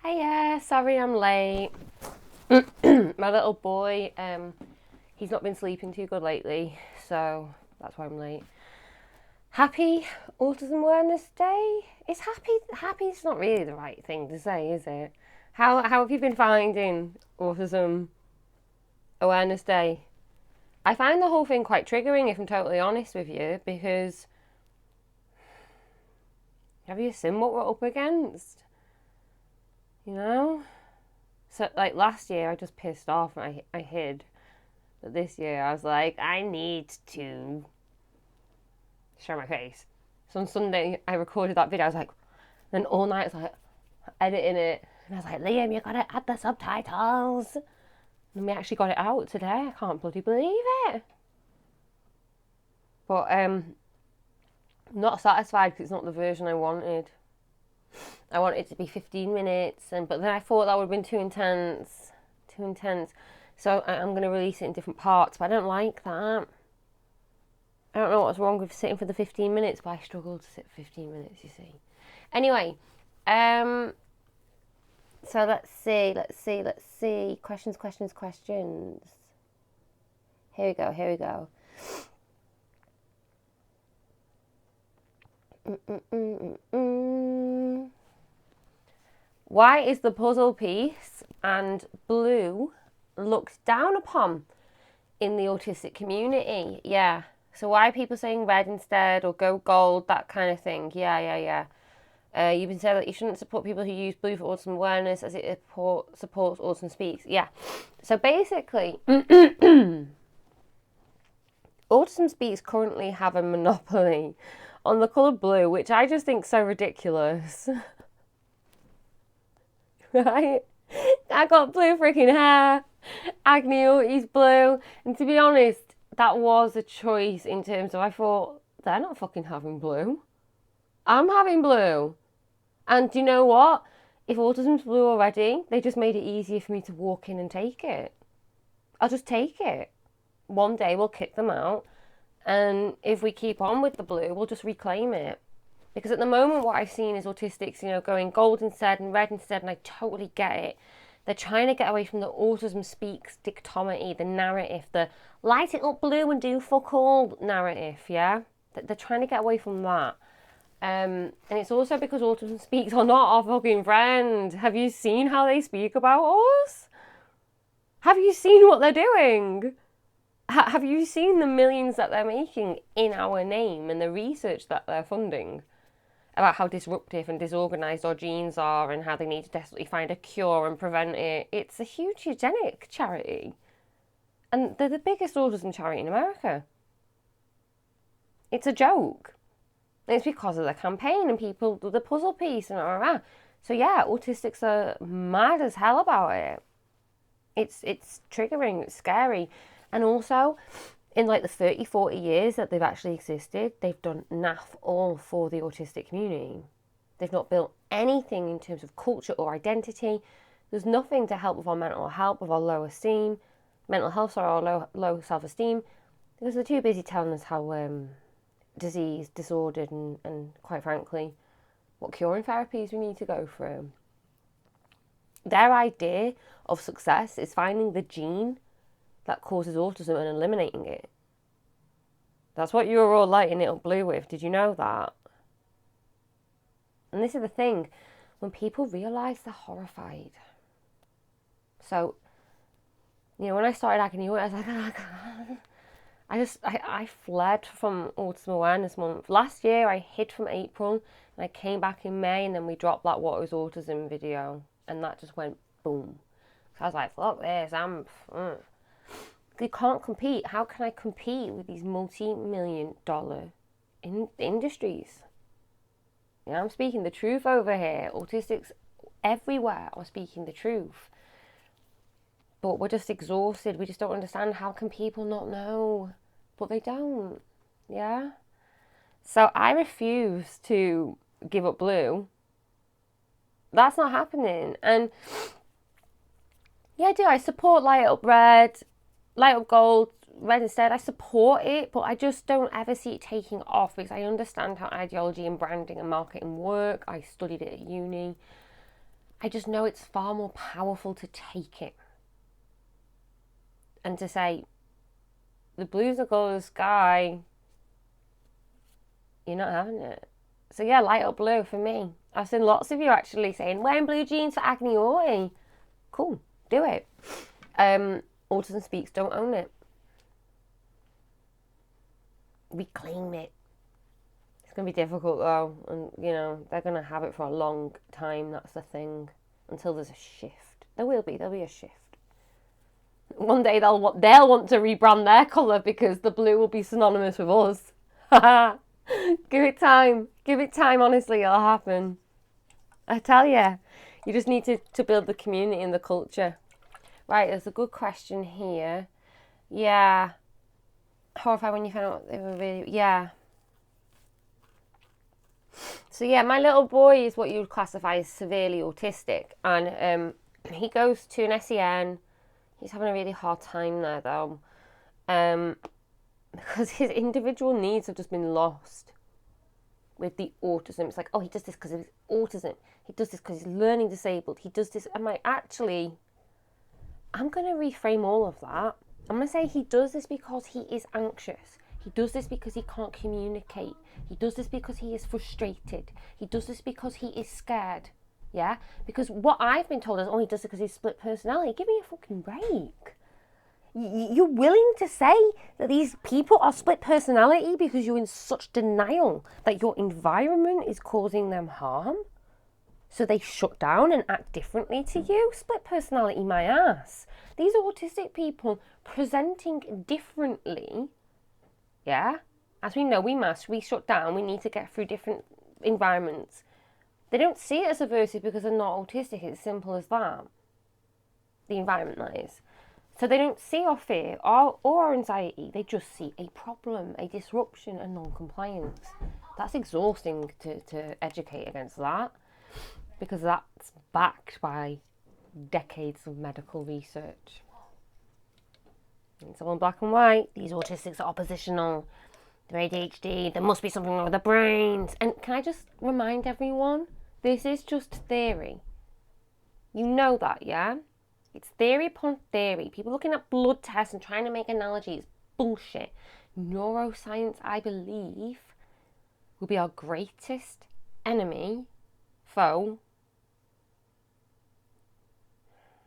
Hiya, sorry I'm late. My little boy, he's not been sleeping too good lately, so that's why I'm late. Happy Autism Awareness Day? Is happy's not really the right thing to say, is it? How have you been finding Autism Awareness Day? I find the whole thing quite triggering, if I'm totally honest with you, because have you seen what we're up against? You know? So, like, last year I just pissed off and I hid. But this year I was like, I need to show my face. So on Sunday I recorded that video. I was like, then all night I was like, editing it. And I was like, Liam, you gotta add the subtitles. And we actually got it out today. I can't bloody believe it. But I'm not satisfied because it's not the version I wanted. I wanted it to be 15 minutes, but then I thought that would have been too intense. So I'm going to release it in different parts, but I don't like that. I don't know what's wrong with sitting for the 15 minutes, but I struggle to sit 15 minutes, you see. Anyway, so let's see. Questions. Here we go. Why is the puzzle piece and blue looked down upon in the autistic community? Yeah. So why are people saying red instead or go gold, that kind of thing? Yeah. You've been saying that you shouldn't support people who use blue for autism awareness as it supports Autism Speaks. Yeah. So basically, Autism Speaks currently have a monopoly on the colour blue, which I just think so ridiculous. Right? I got blue freaking hair. Agnew, he's blue. And to be honest, that was a choice in terms of I thought, they're not fucking having blue. I'm having blue. And do you know what? If autism's blue already, they just made it easier for me to walk in and take it. I'll just take it. One day we'll kick them out. And if we keep on with the blue, we'll just reclaim it. Because at the moment, what I've seen is autistics, going gold instead and red instead, and I totally get it. They're trying to get away from the Autism Speaks dichotomy, the narrative, the light it up blue and do fuck all narrative, yeah? They're trying to get away from that. And it's also because Autism Speaks are not our fucking friend. Have you seen how they speak about us? Have you seen what they're doing? Have you seen the millions that they're making in our name and the research that they're funding? About how disruptive and disorganised our genes are and how they need to desperately find a cure and prevent it. It's a huge eugenic charity. And they're the biggest autism charity in America. It's a joke. And it's because of the campaign and people do the puzzle piece and rah. So yeah, autistics are mad as hell about it. It's triggering, it's scary. And also, in like the 30, 40 years that they've actually existed, they've done naff all for the autistic community. They've not built anything in terms of culture or identity. There's nothing to help with our mental health, with our low esteem, mental health, or our low self-esteem, because they're too busy telling us how diseased, disordered, and quite frankly, what curing therapies we need to go through. Their idea of success is finding the gene that causes autism and eliminating it. That's what you were all lighting it up blue with. Did you know that? And this is the thing. When people realise, they're horrified. So, when I started Agony, I was like, oh, God. I fled from Autism Awareness Month. Last year, I hid from April, and I came back in May, and then we dropped that What Was Autism video, and that just went boom. So I was like, fuck this, You can't compete. How can I compete with these multi-million-dollar industries? I'm speaking the truth over here. Autistics everywhere are speaking the truth. But we're just exhausted. We just don't understand. How can people not know? But they don't. Yeah? So I refuse to give up blue. That's not happening. And yeah, I do. I support light up red, light up gold, red instead. I support it, but I just don't ever see it taking off because I understand how ideology and branding and marketing work. I studied it at uni. I just know it's far more powerful to take it and to say, the blue's the colour of the sky, you're not having it. So yeah, light up blue for me. I've seen lots of you actually saying, wearing blue jeans for Agni Oi. Cool, do it. Autism Speaks don't own it. Reclaim it. It's going to be difficult though, and you know, they're going to have it for a long time, that's the thing, until there's a shift. There'll be a shift. One day they'll want to rebrand their colour because the blue will be synonymous with us. Give it time, honestly, it'll happen. I tell you, you just need to build the community and the culture. Right, there's a good question here. Yeah. Horrified when you found out they were really, yeah. So yeah, my little boy is what you would classify as severely autistic, and he goes to an SEN. He's having a really hard time there though, because his individual needs have just been lost with the autism. It's like, oh, he does this because of his autism. He does this because he's learning disabled. He does this. I'm like, actually, I'm going to reframe all of that. I'm going to say he does this because he is anxious. He does this because he can't communicate. He does this because he is frustrated. He does this because he is scared. Yeah? Because what I've been told is, oh, he does it because he's split personality. Give me a fucking break. You're willing to say that these people are split personality because you're in such denial that your environment is causing them harm? So they shut down and act differently to you? Split personality, my ass. These autistic people presenting differently, yeah? As we know, we shut down, we need to get through different environments. They don't see it as aversive because they're not autistic. It's as simple as that. The environment, that is. So they don't see our fear or anxiety. They just see a problem, a disruption, a non-compliance. That's exhausting to educate against that, because that's backed by decades of medical research. It's all in black and white. These autistics are oppositional. They're ADHD. There must be something wrong with their brains. And can I just remind everyone, this is just theory. You know that, yeah? It's theory upon theory. People looking at blood tests and trying to make analogies. Bullshit. Neuroscience, I believe, will be our greatest enemy, foe.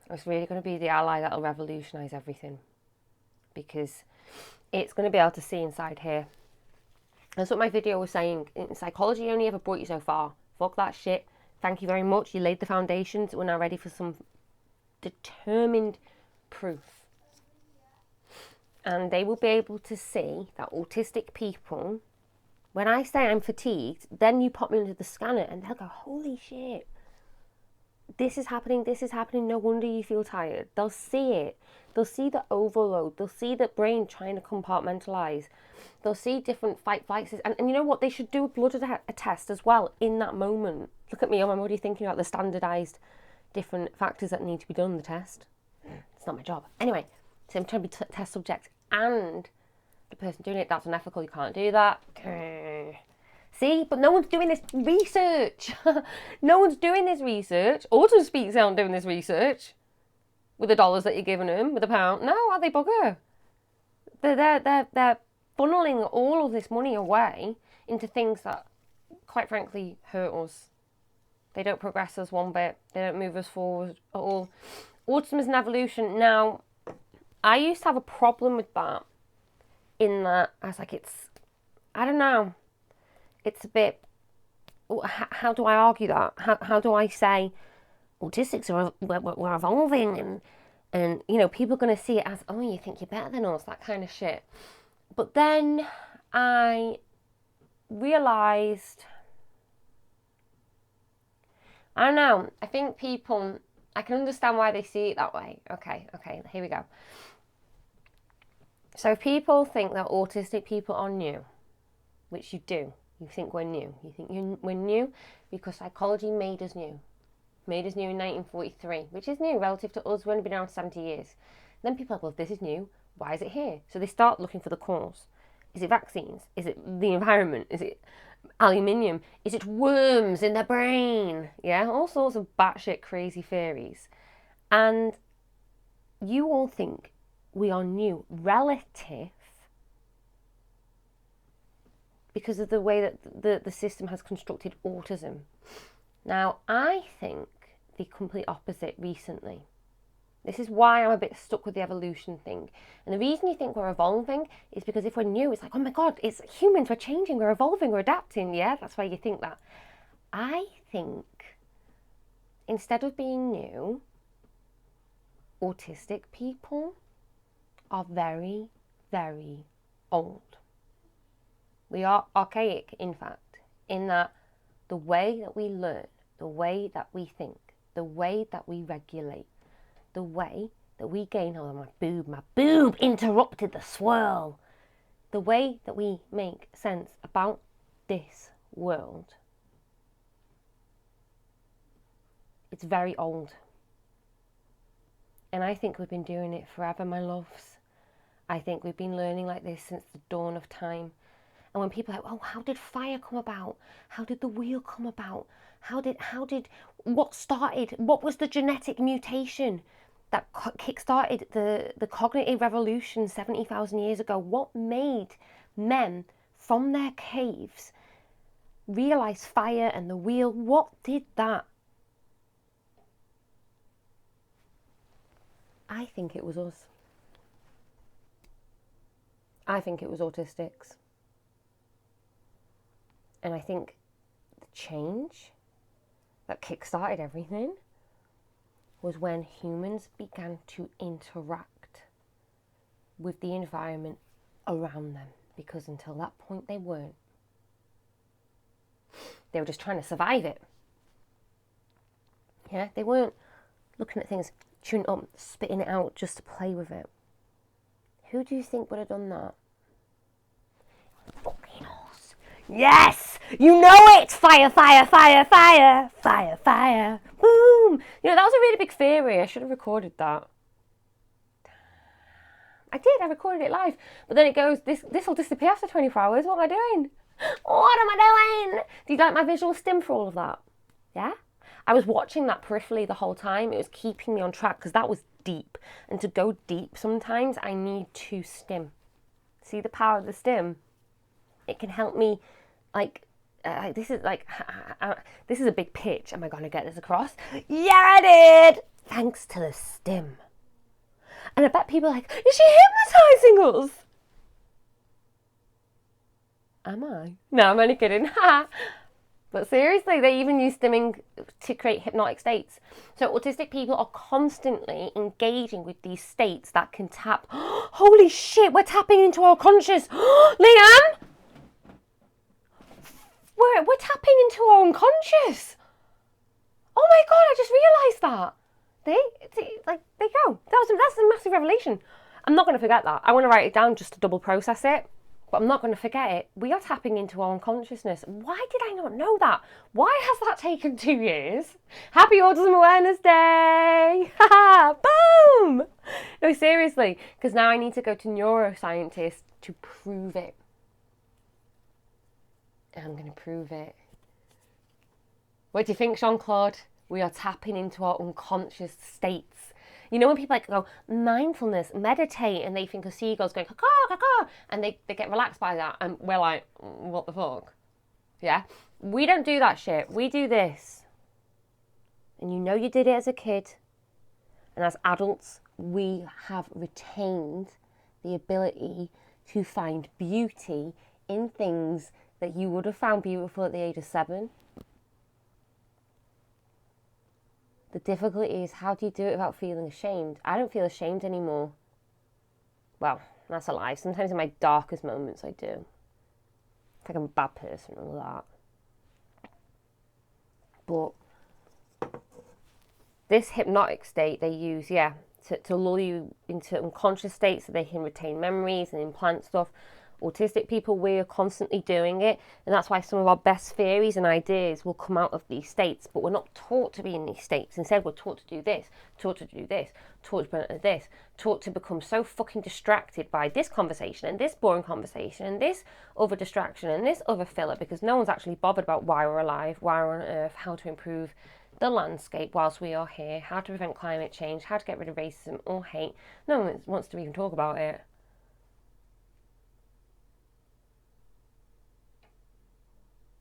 It's really going to be the ally that will revolutionise everything, because it's going to be able to see inside here. That's what my video was saying. Psychology only ever brought you so far. Fuck that shit. Thank you very much. You laid the foundations. We're now ready for some determined proof. And they will be able to see that autistic people, when I say I'm fatigued, then you pop me into the scanner and they'll go, holy shit, this is happening, no wonder you feel tired. They'll see it. They'll see the overload. They'll see the brain trying to compartmentalise. They'll see different fight flights. And you know what? They should do a blood test as well in that moment. Look at me, I'm already thinking about the standardised different factors that need to be done in the test. It's not my job. Anyway, so I'm trying to be test subject and the person doing it, that's unethical, you can't do that. See, but no one's doing this research. No one's doing this research. Autism Speaks aren't doing this research with the dollars that you're giving them, with a pound. No, are they bugger? They're funneling all of this money away into things that, quite frankly, hurt us. They don't progress us one bit. They don't move us forward at all. Autism is an evolution. Now, I used to have a problem with that, in that I was like, I don't know. It's a bit, how do I argue that? How do I say autistics we're evolving, and you know, people are going to see it as, oh, you think you're better than us, that kind of shit. But then I realised, I don't know, I think people, I can understand why they see it that way. Okay, here we go. So people think that autistic people are new, which you do. You think we're new. You think we're new because psychology made us new. Made us new in 1943, which is new relative to us. We've only been around 70 years. Then people are like, well, this is new. Why is it here? So they start looking for the cause. Is it vaccines? Is it the environment? Is it aluminium? Is it worms in the brain? Yeah, all sorts of batshit crazy theories. And you all think we are new relative because of the way that the system has constructed autism. Now, I think the complete opposite recently. This is why I'm a bit stuck with the evolution thing. And the reason you think we're evolving is because if we're new, it's like, oh my God, it's humans, we're changing, we're evolving, we're adapting. Yeah, that's why you think that. I think instead of being new, autistic people are very, very old. We are archaic, in fact, in that the way that we learn, the way that we think, the way that we regulate, the way that we gain, oh, my boob interrupted the swirl. The way that we make sense about this world, it's very old. And I think we've been doing it forever, my loves. I think we've been learning like this since the dawn of time. And when people are like, oh, how did fire come about? How did the wheel come about? What started? What was the genetic mutation that kick-started the cognitive revolution 70,000 years ago? What made men from their caves realize fire and the wheel? What did that? I think it was us. I think it was autistics. And I think the change that kick-started everything was when humans began to interact with the environment around them, because until that point they weren't. They were just trying to survive it. Yeah, they weren't looking at things, chewing it up, spitting it out just to play with it. Who do you think would have done that? Volcanoes. Yes! You know it! Fire, fire, fire, fire! Fire, fire! Boom! You know, that was a really big theory. I should have recorded that. I did. I recorded it live. But then it goes, this will disappear after 24 hours. What am I doing? What am I doing? Do you like my visual stim for all of that? Yeah? I was watching that peripherally the whole time. It was keeping me on track because that was deep. And to go deep sometimes, I need to stim. See the power of the stim? It can help me, this is a big pitch. Am I going to get this across? Yeah, I did! Thanks to the stim. And I bet people are like, is she hypnotising us? Am I? No, I'm only kidding. But seriously, they even use stimming to create hypnotic states. So autistic people are constantly engaging with these states that can tap. Holy shit, we're tapping into our conscious. Liam! We're tapping into our unconscious. Oh my God, I just realised that. There you go. That's a massive revelation. I'm not going to forget that. I want to write it down just to double process it. But I'm not going to forget it. We are tapping into our unconsciousness. Why did I not know that? Why has that taken 2 years? Happy Autism Awareness Day! Boom! No, seriously, because now I need to go to neuroscientists to prove it. And I'm going to prove it. What do you think, Jean-Claude? We are tapping into our unconscious states. You know when people go, mindfulness, meditate, and they think of seagulls going, caw, caw, caw, and they get relaxed by that, and we're like, what the fuck? Yeah? We don't do that shit. We do this. And you know you did it as a kid. And as adults, we have retained the ability to find beauty in things that you would have found beautiful at the age of 7. The difficulty is, how do you do it without feeling ashamed? I don't feel ashamed anymore. Well, that's a lie. Sometimes in my darkest moments I do. It's like I'm a bad person and all that. But this hypnotic state they use, to lull you into unconscious states so they can retain memories and implant stuff. Autistic people, we are constantly doing it, and that's why some of our best theories and ideas will come out of these states, but we're not taught to be in these states. Instead, we're taught to do this, taught to do this, taught to do this, taught to become so fucking distracted by this conversation and this boring conversation and this other distraction and this other filler, because no one's actually bothered about why we're alive, why we're on Earth, how to improve the landscape whilst we are here, how to prevent climate change, how to get rid of racism or hate. No one wants to even talk about it.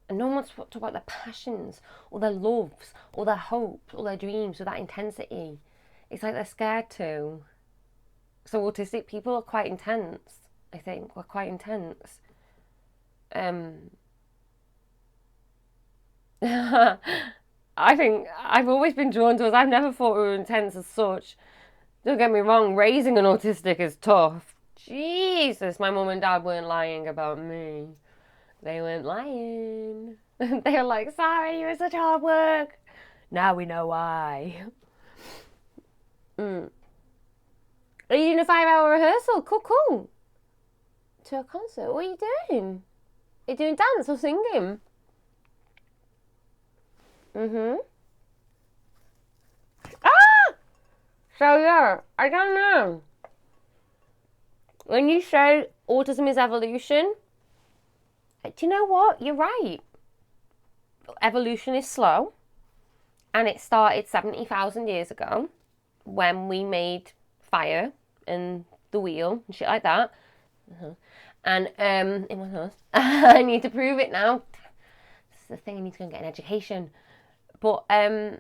And no one wants to talk about their passions or their loves or their hopes or their dreams with that intensity. It's like they're scared to. So autistic people are quite intense, I think. We're quite intense. I think I've always been drawn to us. I've never thought we were intense as such. Don't get me wrong, raising an autistic is tough. Jesus, my mum and dad weren't lying about me. They weren't lying. They were like, sorry, you were such hard work. Now we know why. Are you doing a 5-hour rehearsal? Cool. To a concert? What are you doing? Are you doing dance or singing? Ah! So yeah, I don't know. When you say autism is evolution, do you know what? You're right. Evolution is slow, and it started 70,000 years ago when we made fire and the wheel and shit like that. And it was us. I need to prove it now. This is the thing. I need to go and get an education. But I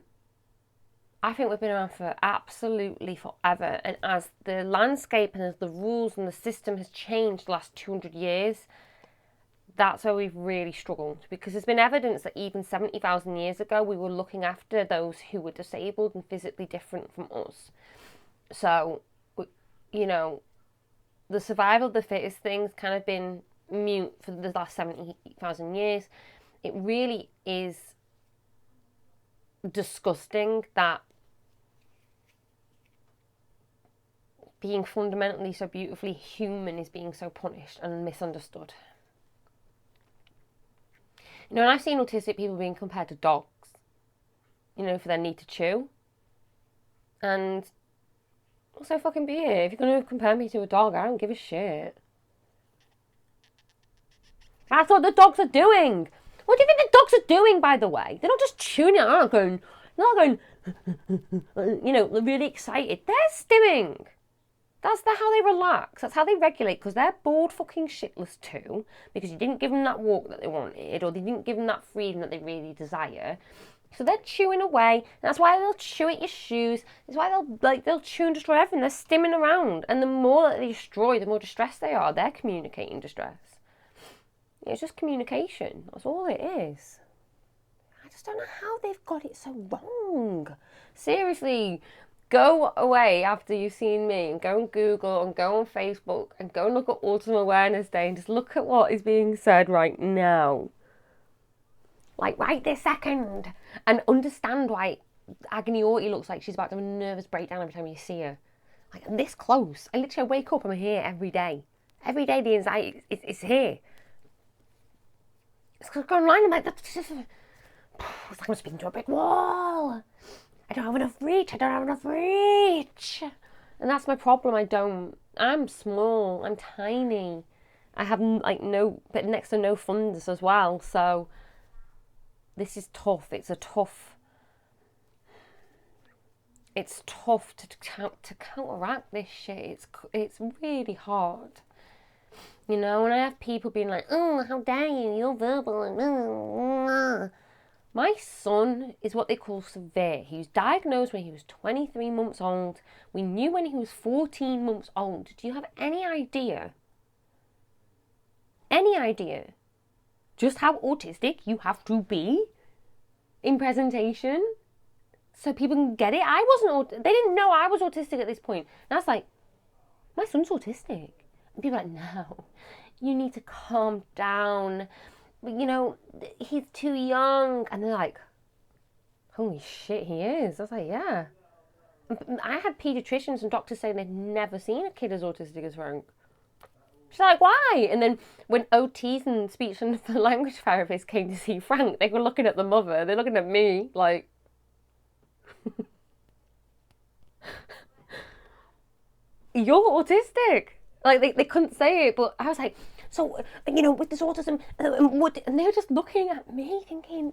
think we've been around for absolutely forever. And as the landscape and as the rules and the system has changed the last 200 years, that's where we've really struggled. Because there's been evidence that even 70,000 years ago, we were looking after those who were disabled and physically different from us. So, you know, the survival of the fittest thing's kind of been mute for the last 70,000 years. It really is disgusting that being fundamentally so beautifully human is being so punished and misunderstood. You know, and I've seen autistic people being compared to dogs, you know, for their need to chew. And also fucking be it. If you're going to compare me to a dog, I don't give a shit. That's what the dogs are doing. What do you think the dogs are doing, by the way? They're not just chewing it out, they're not going, you know, really excited. They're stimming. That's how they relax. That's how they regulate, because they're bored fucking shitless too, because you didn't give them that walk that they wanted, or they didn't give them that freedom that they really desire. So they're chewing away, and that's why they'll chew at your shoes. That's why they'll chew and destroy everything. They're stimming around, and the more that they destroy, the more distressed they are. They're communicating distress. It's just communication. That's all it is. I just don't know how they've got it so wrong. Seriously, go away after you've seen me and go and Google and go on Facebook and go and look at Autism Awareness Day and just look at what is being said right now. Like right this second. And understand why Agony Autie looks like she's about to have a nervous breakdown every time you see her. Like I'm this close. I literally wake up, I'm here every day. Every day the anxiety is here. It's going online, I'm like, it's like I'm speaking to a brick wall. I don't have enough reach. And that's my problem. I'm small. I'm tiny. I have like but next to no funds as well. So this is tough. It's tough to counteract this shit. It's really hard. You know, and I have people being like, oh, how dare you, you're verbal. And my son is what they call severe. He was diagnosed when he was 23 months old. We knew when he was 14 months old. Do you have any idea? Just how autistic you have to be in presentation so people can get it? They didn't know I was autistic at this point. And I was like, my son's autistic. And people are like, no, you need to calm down. You know, he's too young. And they're like, holy shit, he is. I was like, yeah. I had paediatricians and doctors saying they'd never seen a kid as autistic as Frank. She's like, why? And then when OTs and speech and language therapists came to see Frank, they were looking at the mother, they're looking at me like, you're autistic. Like, they couldn't say it, but I was like, so, with this autism, and they were just looking at me thinking,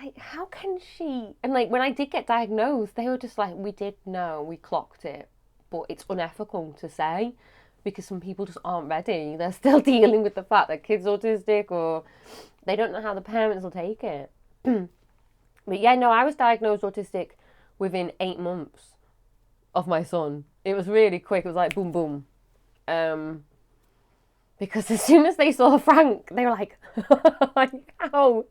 like, how can she? And like, when I did get diagnosed, they were just like, we did know, we clocked it, but it's unethical to say because some people just aren't ready. They're still dealing with the fact that kid's autistic, or they don't know how the parents will take it. But yeah, no, I was diagnosed autistic within 8 months of my son. It was really quick. It was like boom, boom. Because as soon as they saw Frank, they were like, ow.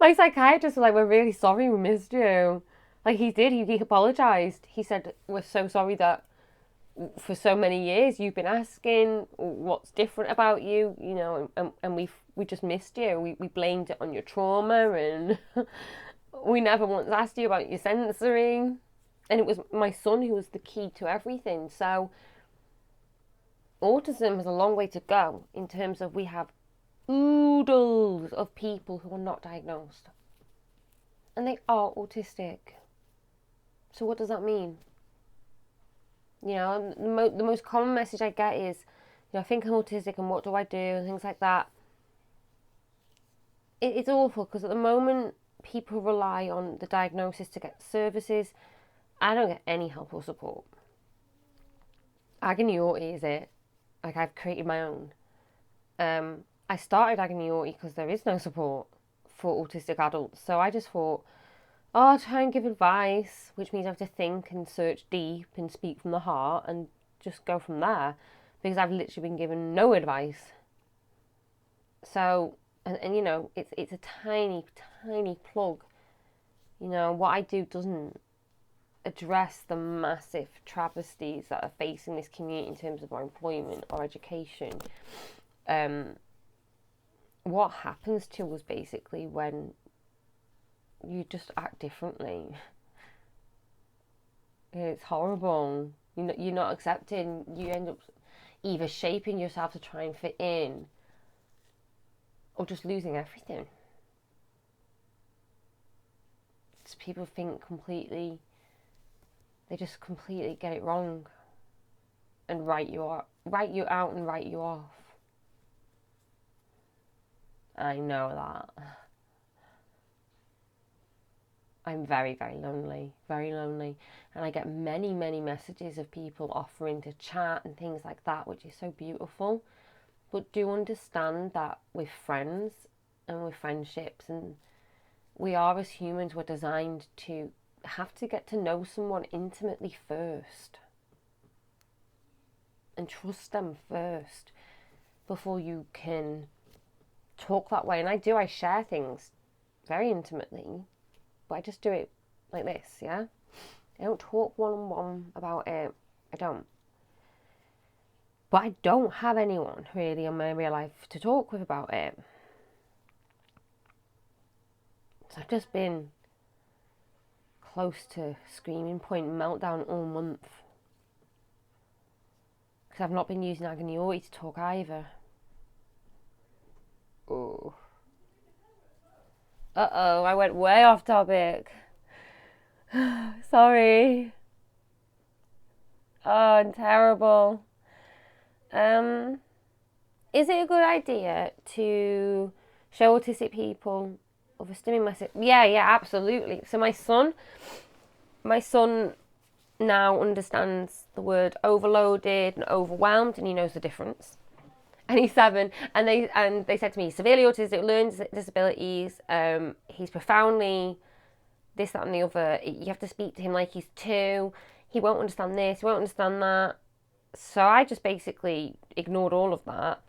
My psychiatrist was like, we're really sorry we missed you. Like, he did. He apologised. He said, we're so sorry that for so many years you've been asking what's different about you, and we just missed you. We blamed it on your trauma, and we never once asked you about your sensory. And it was my son who was the key to everything. So autism has a long way to go in terms of we have oodles of people who are not diagnosed. And they are autistic. So what does that mean? The most common message I get is, I think I'm autistic and what do I do and things like that. It's awful because at the moment people rely on the diagnosis to get services. I don't get any help or support. Agony Auti is it. Like, I've created my own. I started Agony Auti because there is no support for autistic adults. So I just thought, I'll try and give advice, which means I have to think and search deep and speak from the heart and just go from there, because I've literally been given no advice. So, and it's a tiny, tiny plug. What I do doesn't address the massive travesties that are facing this community in terms of our employment or education. What happens to us basically when you just act differently? It's horrible. You're not accepting. You end up either shaping yourself to try and fit in, or just losing everything. So people think completely. They just completely get it wrong, and write you out and write you off. I know that. I'm very, very lonely, and I get many, many messages of people offering to chat and things like that, which is so beautiful. But do understand that with friends and with friendships, and we are, as humans, we're designed to have to get to know someone intimately first and trust them first before you can talk that way. And I share things very intimately, but I just do it like this, yeah? I don't talk one-on-one about it. I don't. But I don't have anyone really in my real life to talk with about it. So I've just been close to screaming point meltdown all month. Because I've not been using Agony Auti to talk either. Oh. Uh-oh, I went way off topic. Sorry. Oh, I'm terrible. Is it a good idea to show autistic people of a stimming message? Yeah, absolutely. So my son now understands the word overloaded and overwhelmed, and he knows the difference. And he's 7, and they said to me, severely autistic, learning disabilities. He's profoundly this, that, and the other. You have to speak to him like he's 2. He won't understand this. He won't understand that. So I just basically ignored all of that,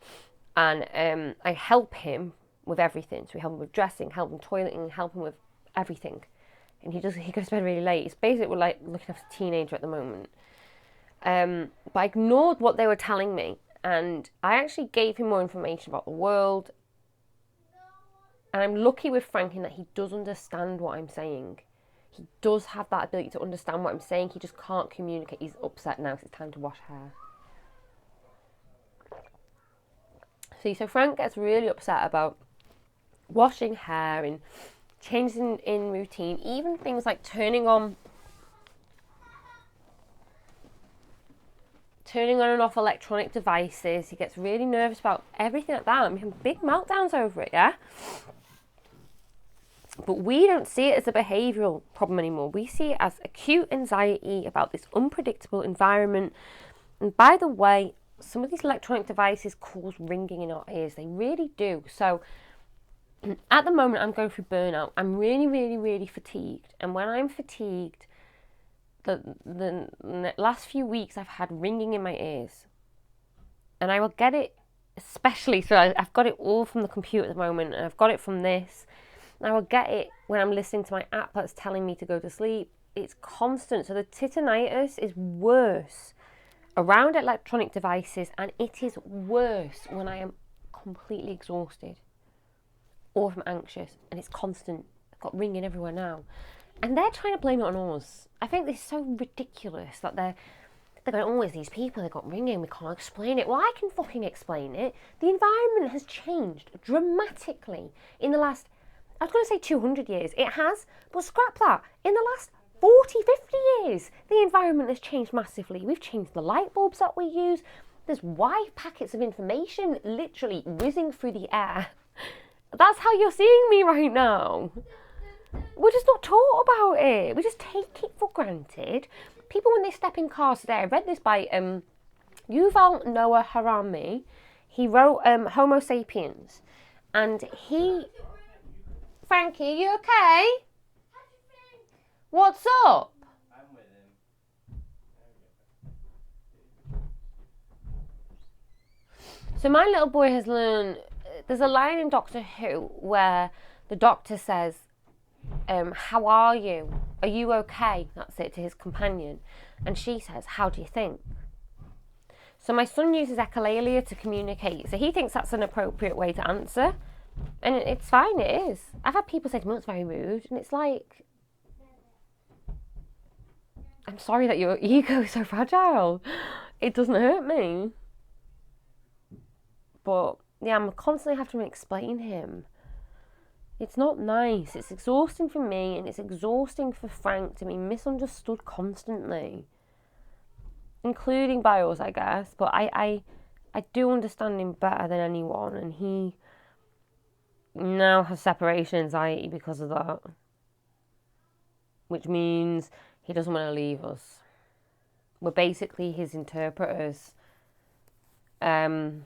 and I help him with everything. So we help him with dressing, help him toileting, help him with everything. And he goes to bed really late. It's basically like looking after a teenager at the moment. But I ignored what they were telling me, and I actually gave him more information about the world. And I'm lucky with Frank in that he does understand what I'm saying. He does have that ability to understand what I'm saying. He just can't communicate. He's upset now because it's time to wash hair. basically, so Frank gets really upset about washing hair and changes in routine, even things like turning on and off electronic devices. He gets really nervous about everything like that. I'm having big meltdowns over it, yeah? But we don't see it as a behavioural problem anymore. We see it as acute anxiety about this unpredictable environment. And by the way, some of these electronic devices cause ringing in our ears. They really do. So at the moment, I'm going through burnout. I'm really, really, really fatigued. And when I'm fatigued, the last few weeks, I've had ringing in my ears. And I will get it, especially, so I've got it all from the computer at the moment, and I've got it from this. I will get it when I'm listening to my app that's telling me to go to sleep. It's constant. So the tinnitus is worse around electronic devices, and it is worse when I am completely exhausted or if I'm anxious, and it's constant. I've got ringing everywhere now. And they're trying to blame it on us. I think this is so ridiculous that they're going, oh, it's these people, they've got ringing, we can't explain it. Well, I can fucking explain it. The environment has changed dramatically in the last, I was going to say 200 years. It has, but scrap that. In the last 40, 50 years, the environment has changed massively. We've changed the light bulbs that we use. There's wide packets of information literally whizzing through the air. That's how you're seeing me right now. We're just not taught about it. We just take it for granted. People, when they step in cars today, I read this by Yuval Noah Harari. He wrote Homo Sapiens. And Frankie, you okay? What's up? I'm with him. So my little boy has learned, there's a line in Doctor Who where the doctor says, how are you? Are you okay? That's it, to his companion. And she says, how do you think? So my son uses echolalia to communicate. So he thinks that's an appropriate way to answer. And it's fine, it is. I've had people say to me, it's very rude. And it's like, I'm sorry that your ego is so fragile. It doesn't hurt me. But yeah, I'm constantly having to explain him. It's not nice. It's exhausting for me, and it's exhausting for Frank to be misunderstood constantly. Including by us, I guess. But I do understand him better than anyone, and he now has separation anxiety because of that. Which means he doesn't want to leave us. We're basically his interpreters. And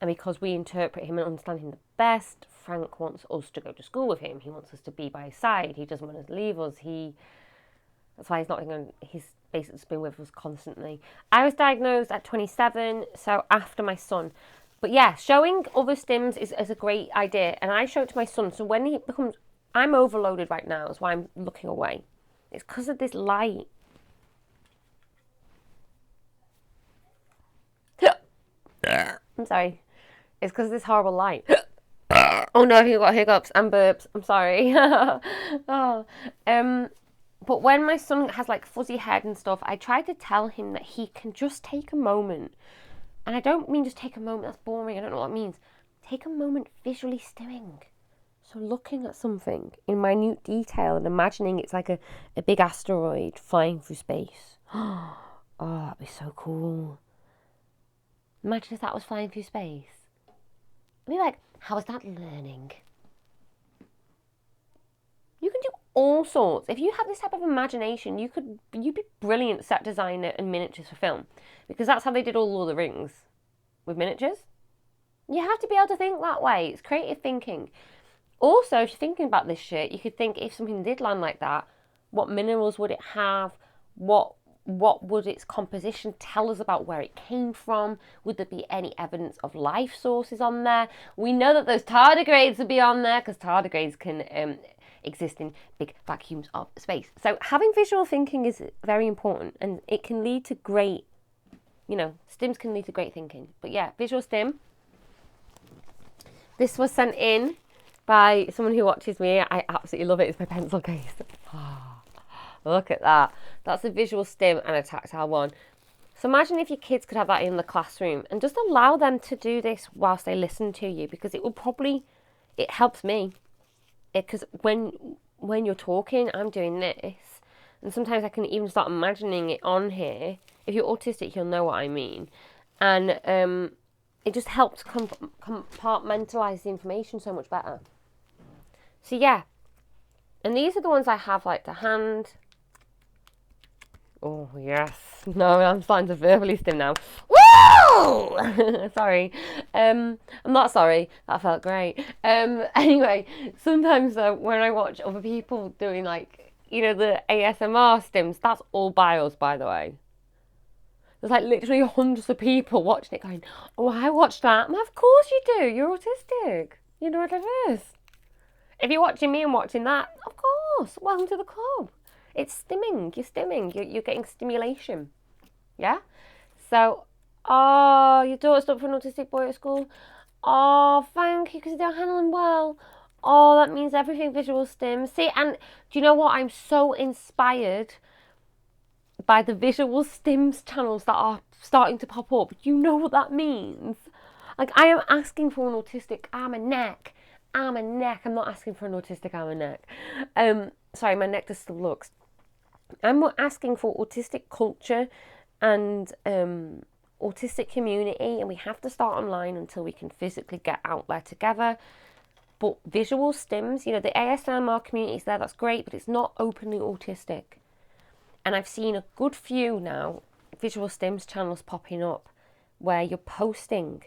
because we interpret him and understand him the best, Frank wants us to go to school with him. He wants us to be by his side. He doesn't want us to leave us. That's why he's basically been with us constantly. I was diagnosed at 27, so after my son. But yeah, showing other stims is a great idea. And I show it to my son. So when he becomes, I'm overloaded right now. That's why I'm looking away. It's because of this light. I'm sorry. It's because of this horrible light. Oh no, you've got hiccups and burps. I'm sorry. But when my son has like fuzzy head and stuff, I try to tell him that he can just take a moment. And I don't mean just take a moment, that's boring, I don't know what it means. Take a moment visually stimming. So looking at something in minute detail and imagining it's like a big asteroid flying through space. Oh, that'd be so cool. Imagine if that was flying through space. I'd be like, how is that learning? You can do all sorts. If you have this type of imagination, you'd be brilliant set designer and miniatures for film. Because that's how they did all Lord of the Rings. With miniatures. You have to be able to think that way. It's creative thinking. Also, if you're thinking about this shit, you could think if something did land like that, what minerals would it have? What would its composition tell us about where it came from? Would there be any evidence of life sources on there? We know that those tardigrades would be on there because tardigrades can exist in big vacuums of space. So having visual thinking is very important, and it can lead to great, stims can lead to great thinking. But yeah, visual stim. This was sent in by someone who watches me. I absolutely love it. It's my pencil case. Look at that. That's a visual stim and a tactile one. So imagine if your kids could have that in the classroom and just allow them to do this whilst they listen to you, because it helps me. Because when you're talking, I'm doing this, and sometimes I can even start imagining it on here. If you're autistic, you'll know what I mean, and it just helps compartmentalize the information so much better. So yeah, and these are the ones I have like to hand. Oh yes, no, I'm starting to verbally stim now. Woo! Sorry, I'm not sorry. That felt great. Anyway, sometimes when I watch other people doing like the ASMR stims, that's all bios, by the way. There's like literally hundreds of people watching it, going, "Oh, I watched that." I'm like, of course you do. You're autistic. You're neurodiverse. If you're watching me and watching that, of course, welcome to the club. It's stimming. You're stimming. You're getting stimulation. Yeah? So, oh, your daughter's up for an autistic boy at school. Oh, thank you, because they're handling well. Oh, that means everything visual stim. See, and do you know what? I'm so inspired by the visual stims channels that are starting to pop up. You know what that means? Like, I am asking for an autistic arm and neck. Arm and neck. I'm not asking for an autistic arm and neck. Sorry, my neck just still looks. I'm asking for autistic culture and autistic community, and we have to start online until we can physically get out there together. But visual stims, the ASMR community is there, that's great, but it's not openly autistic. And I've seen a good few now visual stims channels popping up where you're posting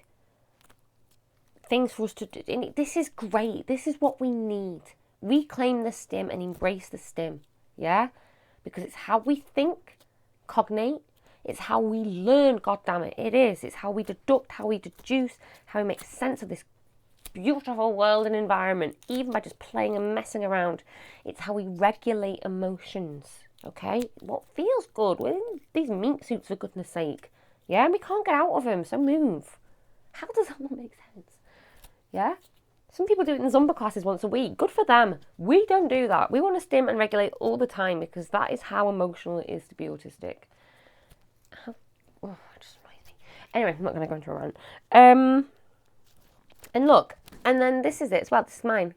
things for us to do. And this is great. This is what we need. Reclaim the stim and embrace the stim. Yeah? Because it's how we think, cognate. It's how we learn, goddammit. It is. It's how we deduct, how we deduce, how we make sense of this beautiful world and environment, even by just playing and messing around. It's how we regulate emotions, okay? What feels good? We're in these meat suits, for goodness sake. Yeah, and we can't get out of them, so move. How does that not make sense? Yeah? Some people do it in Zumba classes once a week. Good for them. We don't do that. We want to stim and regulate all the time because that is how emotional it is to be autistic. Anyway, I'm not going to go into a rant. And look, and then this is it as well. This is mine.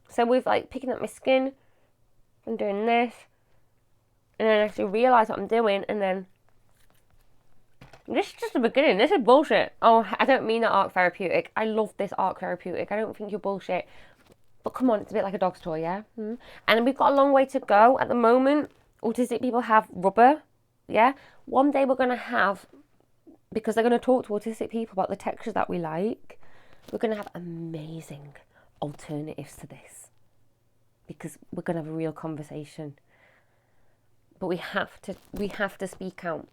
So we've like picking up my skin and doing this. And then I actually realise what I'm doing, and then this is just the beginning. This is bullshit. Oh, I don't mean that arc therapeutic. I love this arc therapeutic. I don't think you're bullshit. But come on, it's a bit like a dog's toy, yeah? And we've got a long way to go. At the moment, autistic people have rubber, yeah? One day we're going to have, because they're going to talk to autistic people about the textures that we like, we're going to have amazing alternatives to this. Because we're going to have a real conversation. But we have to speak out.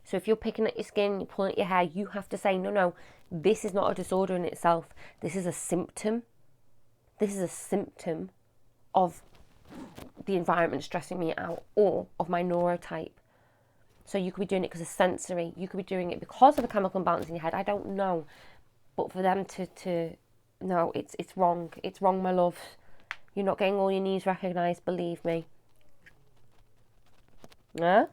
So if you're picking at your skin, you're pulling at your hair, you have to say, no, this is not a disorder in itself. This is a symptom. This is a symptom of the environment stressing me out or of my neurotype. So you could be doing it because of sensory. You could be doing it because of a chemical imbalance in your head. I don't know. But for them to no, it's wrong. It's wrong, my love. You're not getting all your needs recognised, believe me. Yeah?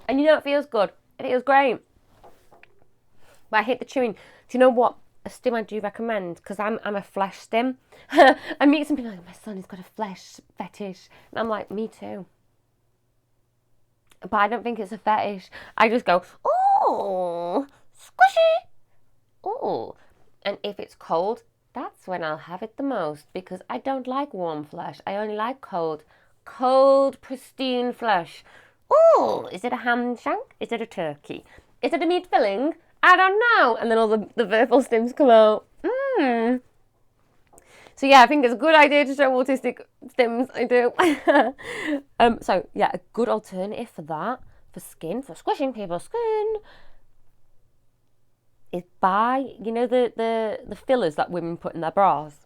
And it feels good. It feels great. But I hate the chewing. Do you know what? A stim I do recommend, because I'm a flesh stim. I meet some people like, my son has got a flesh fetish. And I'm like, me too. But I don't think it's a fetish. I just go, oh, squishy. Oh. And if it's cold, that's when I'll have it the most, because I don't like warm flesh. I only like cold, pristine flesh. Oh, is it a ham shank? Is it a turkey? Is it a meat filling? I don't know. And then all the verbal stims come out. So yeah, I think it's a good idea to show autistic stims. I do. So yeah, a good alternative for that, for skin, for squishing people's skin, is buy, the fillers that women put in their bras.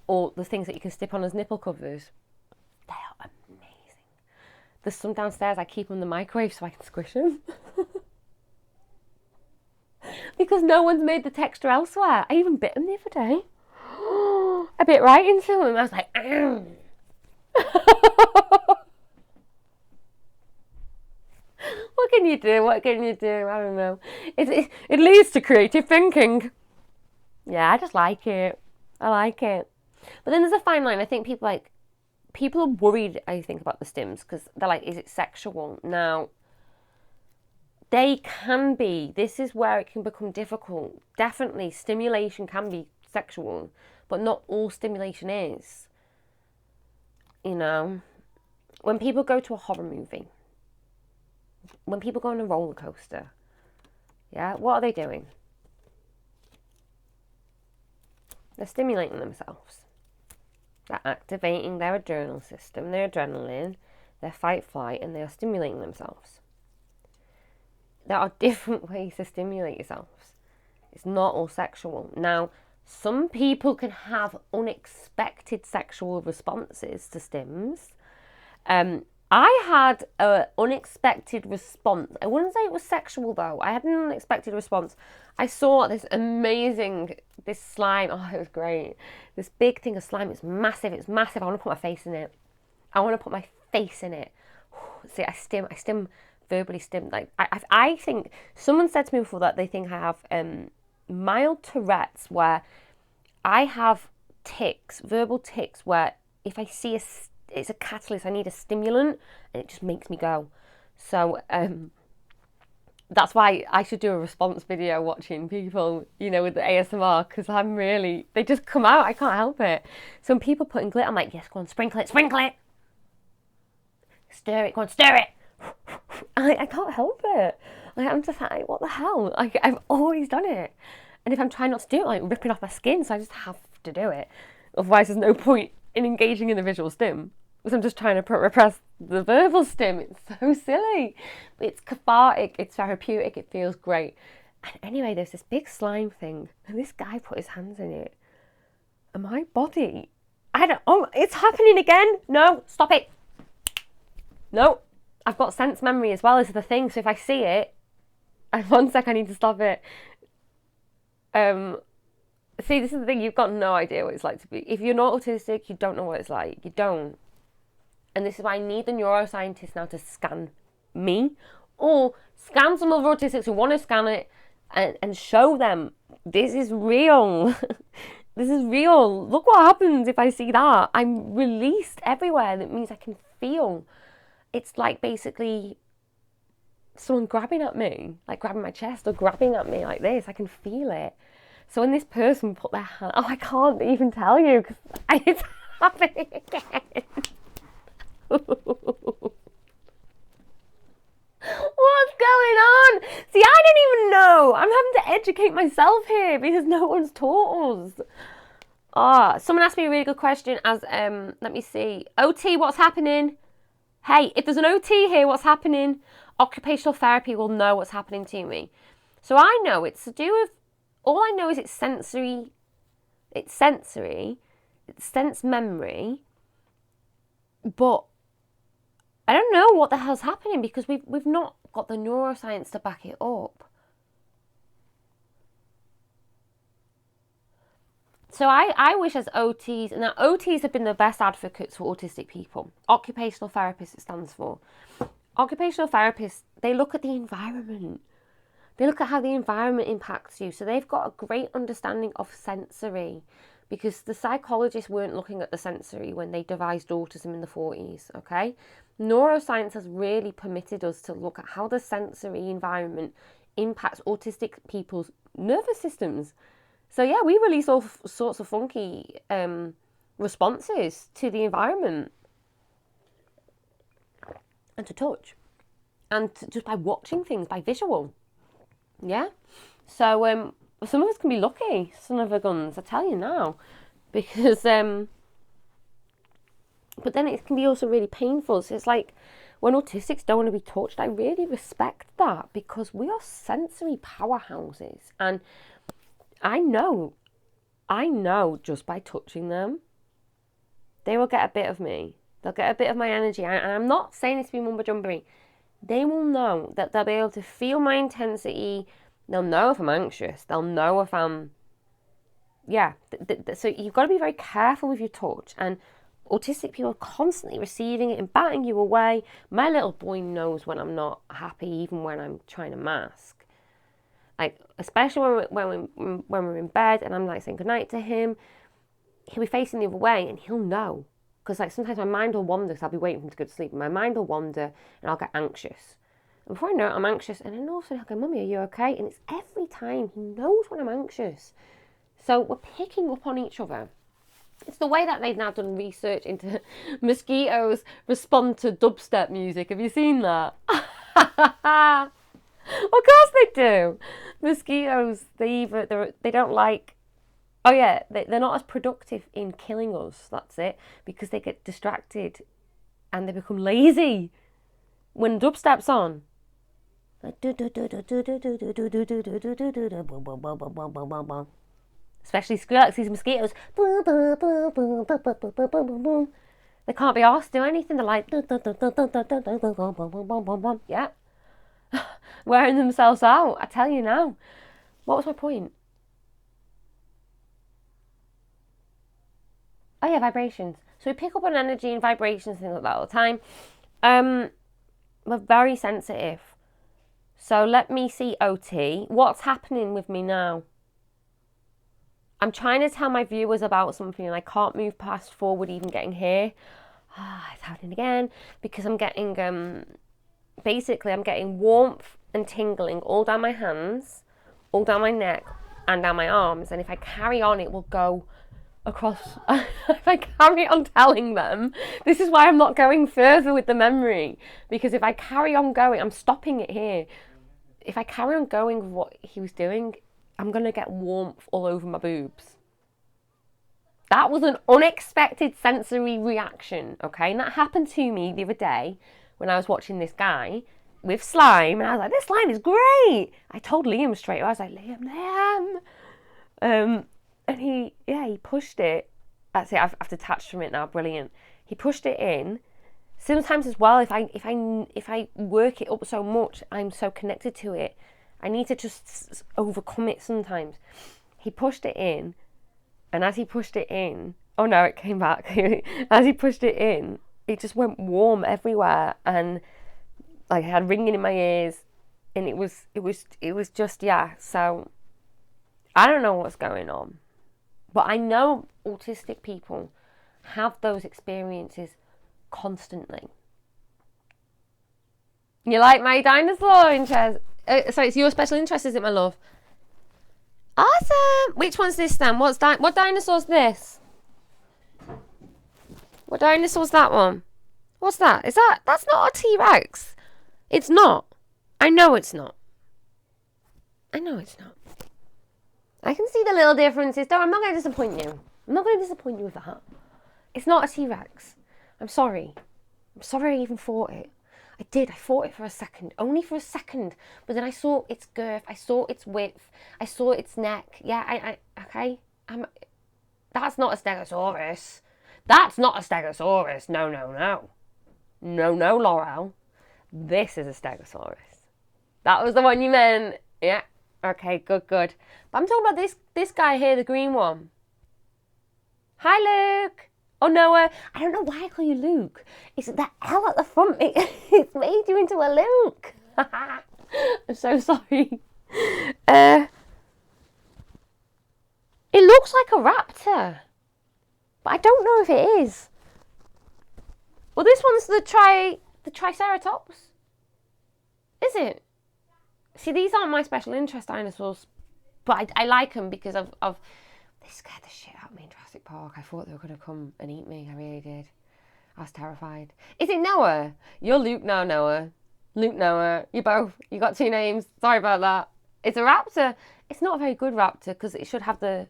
Or the things that you can stick on as nipple covers. They are amazing. There's some downstairs, I keep them in the microwave so I can squish them. because no one's made the texture elsewhere. I even bit them the other day. I bit right into them. I was like, what can you do? What can you do? I don't know. It leads to creative thinking. Yeah, I just like it. I like it. But then there's a fine line. I think people are worried, I think, about the stims because they're like, is it sexual? Now, they can be. This is where it can become difficult. Definitely, stimulation can be sexual, but not all stimulation is. You know, when people go to a horror movie, when people go on a roller coaster, yeah, what are they doing? They're stimulating themselves. They're activating their adrenal system, their adrenaline, their fight, flight, and they are stimulating themselves. There are different ways to stimulate yourselves. It's not all sexual. Now, some people can have unexpected sexual responses to stims. I had an unexpected response. I wouldn't say it was sexual though. I had an unexpected response. I saw this slime. Oh, it was great. This big thing of slime. It's massive. It's massive. I want to put my face in it. See, I stim, verbally stim. Like I think someone said to me before that they think I have mild Tourette's, where I have tics, verbal tics, where if I see it's a catalyst, I need a stimulant, and it just makes me go. So that's why I should do a response video watching people, with the ASMR, because they just come out. I can't help it. So when people put in glitter, I'm like, yes, go on, sprinkle it. Stir it, go on, stir it. I can't help it. Like, I'm just like, what the hell? Like, I've always done it. And if I'm trying not to do it, like ripping off my skin, so I just have to do it. Otherwise, there's no point in engaging in the visual stim, because I'm just trying to repress the verbal stim. It's so silly. It's cathartic, it's therapeutic, it feels great. And anyway, there's this big slime thing, and this guy put his hands in it. And my body, it's happening again. No, stop it. No, I've got sense memory as well as the thing, so if I see it, and 1 sec, I need to stop it. See, this is the thing, you've got no idea what it's like to be. If you're not autistic, you don't know what it's like. You don't. And this is why I need the neuroscientists now to scan me, or scan some other autistics who want to scan it and show them this is real. This is real. Look what happens if I see that. I'm released everywhere. That means I can feel. It's like basically someone grabbing at me, like grabbing my chest or grabbing at me like this. I can feel it. So when this person put their hand, I can't even tell you because it's happening again. What's going on? See, I don't even know. I'm having to educate myself here because no one's taught us. Someone asked me a really good question as, let me see. OT, what's happening? Hey, if there's an OT here, what's happening? Occupational therapy will know what's happening to me. So I know it's to do with, all I know is it's sensory, it's sense memory, but I don't know what the hell's happening because we've not got the neuroscience to back it up. So I wish as OTs, and now OTs have been the best advocates for autistic people. Occupational therapists, it stands for. Occupational therapists, they look at the environment. They look at how the environment impacts you. So they've got a great understanding of sensory, because the psychologists weren't looking at the sensory when they devised autism in the 40s, okay? Neuroscience has really permitted us to look at how the sensory environment impacts autistic people's nervous systems. So yeah, we release all sorts of funky responses to the environment and to touch and just by watching things, by visual. Yeah. So some of us can be lucky, son of a guns, I tell you now, because but then it can be also really painful. So it's like when autistics don't want to be touched, I really respect that because we are sensory powerhouses, and I know just by touching them, they will get a bit of me. They'll get a bit of my energy. And I'm not saying this to be mumbo jumbo. They will know that they'll be able to feel my intensity They'll know if I'm anxious. They'll know if I'm, yeah. So you've got to be very careful with your touch. And autistic people are constantly receiving it and batting you away. My little boy knows when I'm not happy, even when I'm trying to mask. Like, especially when we're in bed and I'm like saying goodnight to him, he'll be facing the other way and he'll know. Because like sometimes my mind will wander because I'll be waiting for him to go to sleep. And my mind will wander and I'll get anxious. And before I know it, I'm anxious. And then all of a sudden I'll go, Mummy, are you okay? And it's every time. He knows when I'm anxious. So we're picking up on each other. It's the way that they've now done research into mosquitoes respond to dubstep music. Have you seen that? Of course they do. Mosquitoes, they don't like. Oh yeah, they're not as productive in killing us. That's it, because they get distracted, and they become lazy when dubstep's on. Especially these mosquitoes. They can't be asked to do anything. They're like, yeah, wearing themselves out. I tell you now. What was my point? Oh yeah, vibrations. So we pick up on energy and vibrations and things like that all the time. We're very sensitive. So let me see, OT. What's happening with me now? I'm trying to tell my viewers about something and I can't move past forward even getting here. It's happening again because I'm getting, basically I'm getting warmth and tingling all down my hands, all down my neck and down my arms. And if I carry on, it will go across. If I carry on telling them, this is why I'm not going further with the memory. Because if I carry on going, I'm stopping it here. If I carry on going with what he was doing, I'm going to get warmth all over my boobs. That was an unexpected sensory reaction, okay? And that happened to me the other day when I was watching this guy with slime. And I was like, this slime is great. I told Liam straight away. I was like, Liam. And he pushed it. That's it, I've detached from it now, brilliant. He pushed it in. Sometimes as well, if I work it up so much, I'm so connected to it. I need to just overcome it sometimes. He pushed it in, and as he pushed it in, oh no, it came back. As he pushed it in, it just went warm everywhere, and like I had ringing in my ears, and it was just, yeah. So I don't know what's going on, but I know autistic people have those experiences constantly. You like my dinosaur interest? Sorry, it's your special interest, is it, my love? Awesome. Which one's this then? What dinosaur's this? What dinosaur's that one? What's that? That's not a T-Rex. It's not. I know it's not. I can see the little differences. I'm not going to disappoint you. I'm not going to disappoint you with that. It's not a T-Rex. I'm sorry. I even fought it. I did. I fought it for a second. Only for a second. But then I saw its girth. I saw its width. I saw its neck. Yeah, okay. That's not a Stegosaurus. That's not a Stegosaurus. No. No, Laurel. This is a Stegosaurus. That was the one you meant. Yeah. Okay, good. But I'm talking about this guy here, the green one. Hi, Luke. Oh, Noah. I don't know why I call you Luke. It's that L at the front. It's made you into a Luke. I'm so sorry. It looks like a raptor, but I don't know if it is. Well, this one's the Triceratops. Is it? See, these aren't my special interest dinosaurs, but I like them because of they scared the shit out of me in Jurassic Park. I thought they were going to come and eat me. I really did. I was terrified. Is it Noah? You're Luke now, Noah. Luke, Noah. You both. You got two names. Sorry about that. It's a raptor. It's not a very good raptor because it should have the...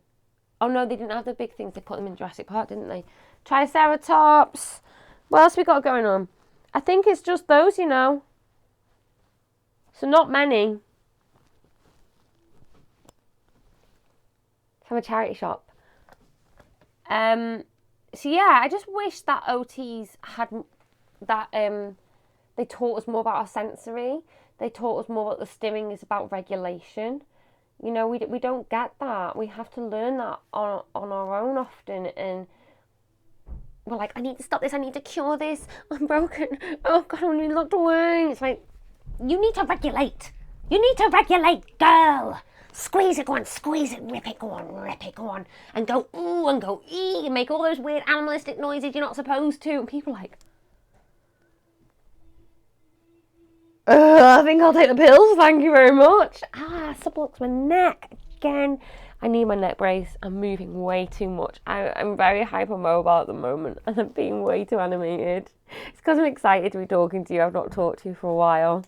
Oh, no, they didn't have the big things. They put them in Jurassic Park, didn't they? Triceratops. What else we got going on? I think it's just those, you know. So not many. From a charity shop. So yeah, I just wish that OTs had that they taught us more about our sensory, They taught us more that the stimming is about regulation. You know, we don't get that. We have to learn that on our own often, and we're like, I need to stop this, I need to cure this, I'm broken, oh God, I'm being locked away. It's like, you need to regulate. You need to regulate, girl. Squeeze it, go on, squeeze it, rip it, go on. And go ooh and go ee and make all those weird animalistic noises you're not supposed to. And people are like, I think I'll take the pills, thank you very much. Sublocks my neck again. I need my neck brace. I'm moving way too much. I'm very hypermobile at the moment and I'm being way too animated. It's because I'm excited to be talking to you. I've not talked to you for a while.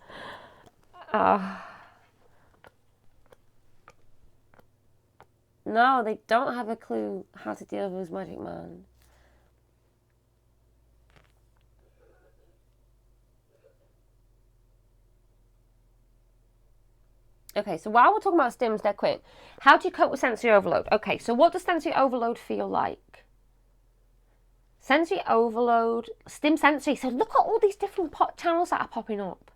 No, they don't have a clue how to deal with his magic man. Okay, so while we're talking about stims, dead quick, how do you cope with sensory overload? Okay, so what does sensory overload feel like? Sensory overload, stim sensory. So look at all these different channels that are popping up.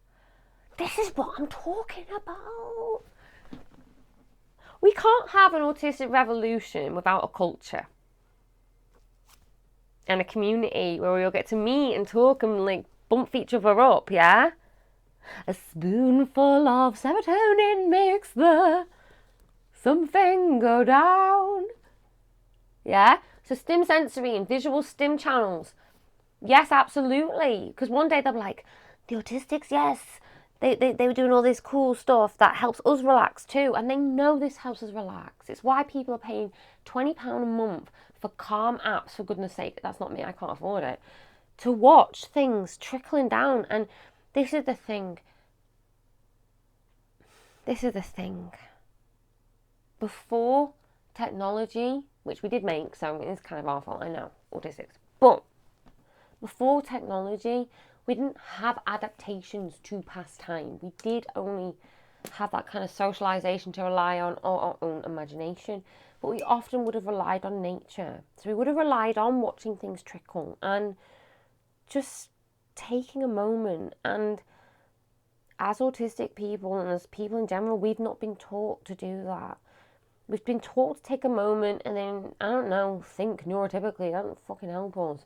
This is what I'm talking about. We can't have an autistic revolution without a culture and a community where we all get to meet and talk and like bump each other up, yeah? A spoonful of serotonin makes the something go down. Yeah? So stim sensory and visual stim channels. Yes, absolutely. Because one day they'll be like, the autistics, yes. They were doing all this cool stuff that helps us relax too. And they know this helps us relax. It's why people are paying £20 a month for calm apps, for goodness sake. That's not me, I can't afford it. To watch things trickling down. And this is the thing. Before technology, which we did make, so it's kind of our fault, I know, autistics. But before technology, we didn't have adaptations to pastime. We did only have that kind of socialization to rely on, or our own imagination. But we often would have relied on nature. So we would have relied on watching things trickle and just taking a moment. And as autistic people and as people in general, we've not been taught to do that. We've been taught to take a moment and then, I don't know, think neurotypically. That doesn't fucking help us.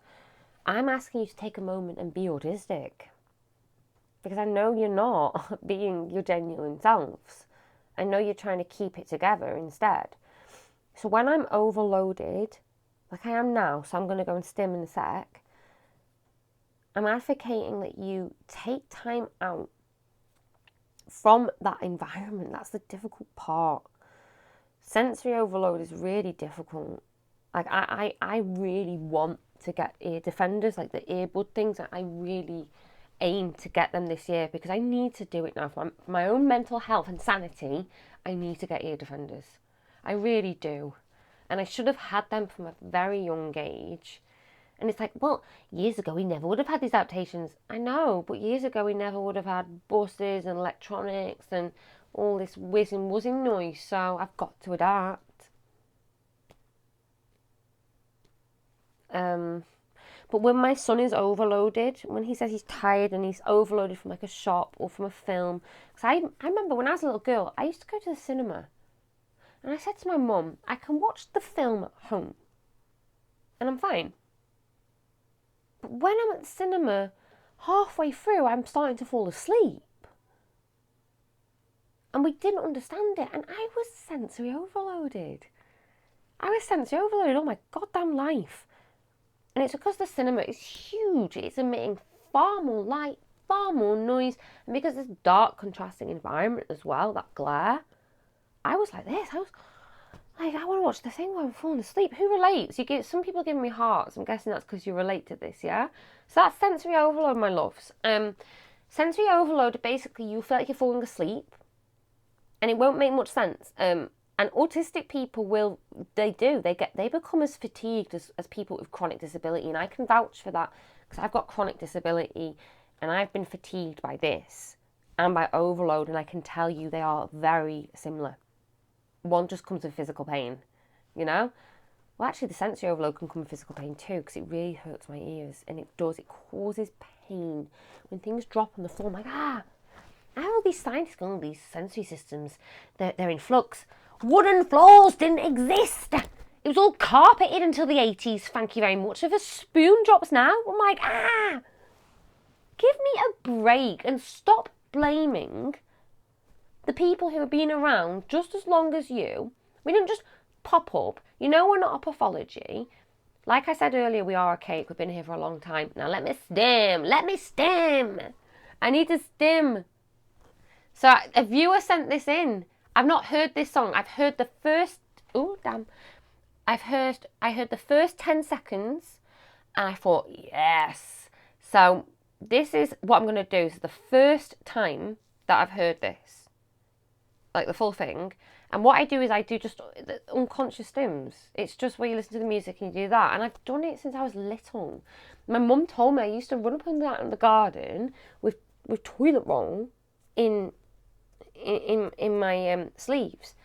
I'm asking you to take a moment and be autistic. Because I know you're not being your genuine selves. I know you're trying to keep it together instead. So when I'm overloaded, like I am now, so I'm going to go and stim in a sec, I'm advocating that you take time out from that environment. That's the difficult part. Sensory overload is really difficult. Like I really want to get ear defenders, like the earbud things. I really aim to get them this year because I need to do it now for my own mental health and sanity. I need to get ear defenders. I really do. And I should have had them from a very young age. And it's like, well, years ago we never would have had these adaptations. I know, but years ago we never would have had buses and electronics and all this whizzing wuzzing noise. So I've got to adapt. But when my son is overloaded, when he says he's tired and he's overloaded from like a shop or from a film, because I remember when I was a little girl, I used to go to the cinema, and I said to my mum, I can watch the film at home, and I'm fine. But when I'm at the cinema, halfway through, I'm starting to fall asleep. And we didn't understand it, and I was sensory overloaded. I was sensory overloaded all my goddamn life. And it's because the cinema is huge. It's emitting far more light, far more noise. And because this dark, contrasting environment as well, that glare, I was like this. I was like, I want to watch the thing while I'm falling asleep. Who relates? Some people give me hearts. I'm guessing that's because you relate to this, yeah? So that's sensory overload, my loves. Sensory overload, basically, you feel like you're falling asleep. And it won't make much sense. And autistic people they become as fatigued as people with chronic disability. And I can vouch for that because I've got chronic disability and I've been fatigued by this and by overload. And I can tell you they are very similar. One just comes with physical pain, you know? Well, actually, the sensory overload can come with physical pain too because it really hurts my ears. And it causes pain. When things drop on the floor, I'm like, I will these scientists going, oh, these sensory systems, they're in flux. Wooden floors didn't exist. It was all carpeted until the 80s, thank you very much. If a spoon drops now, I'm like, give me a break and stop blaming the people who have been around just as long as you. We didn't just pop up. You know we're not a pathology. Like I said earlier, we are archaic. We've been here for a long time. Now let me stim. Let me stim. I need to stim. So a viewer sent this in. I've not heard this song. I've heard the first... Oh, damn. I heard the first 10 seconds and I thought, yes. So this is what I'm going to do. So the first time that I've heard this, like the full thing, and what I do is I do just the unconscious stims. It's just where you listen to the music and you do that. And I've done it since I was little. My mum told me I used to run up and down in the garden with toilet roll in my sleeves.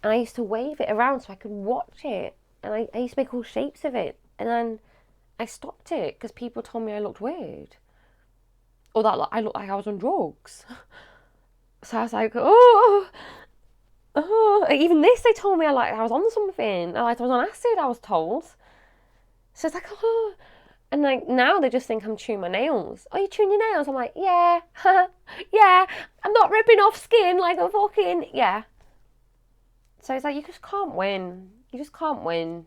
And I used to wave it around so I could watch it. And I used to make all shapes of it. And then I stopped it because people told me I looked weird. Or that I looked like I was on drugs. So I was like, oh. Even this, they told me I was on something. I was on acid, I was told. So it's like, oh. And like now they just think I'm chewing my nails. Oh, you chewing your nails? I'm like, yeah. Yeah. I'm not ripping off skin like a fucking, yeah. So it's like, you just can't win. You just can't win.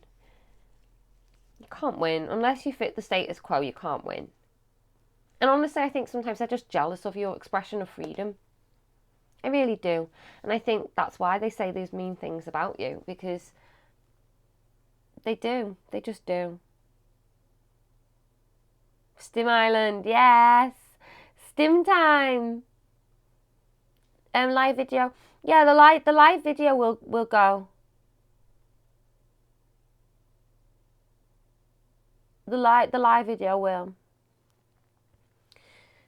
You can't win. Unless you fit the status quo, you can't win. And honestly, I think sometimes they're just jealous of your expression of freedom. I really do. And I think that's why they say these mean things about you. Because they do. They just do. Stim Island, yes. Stim time. Live video. Yeah, the live video will go. The live video will.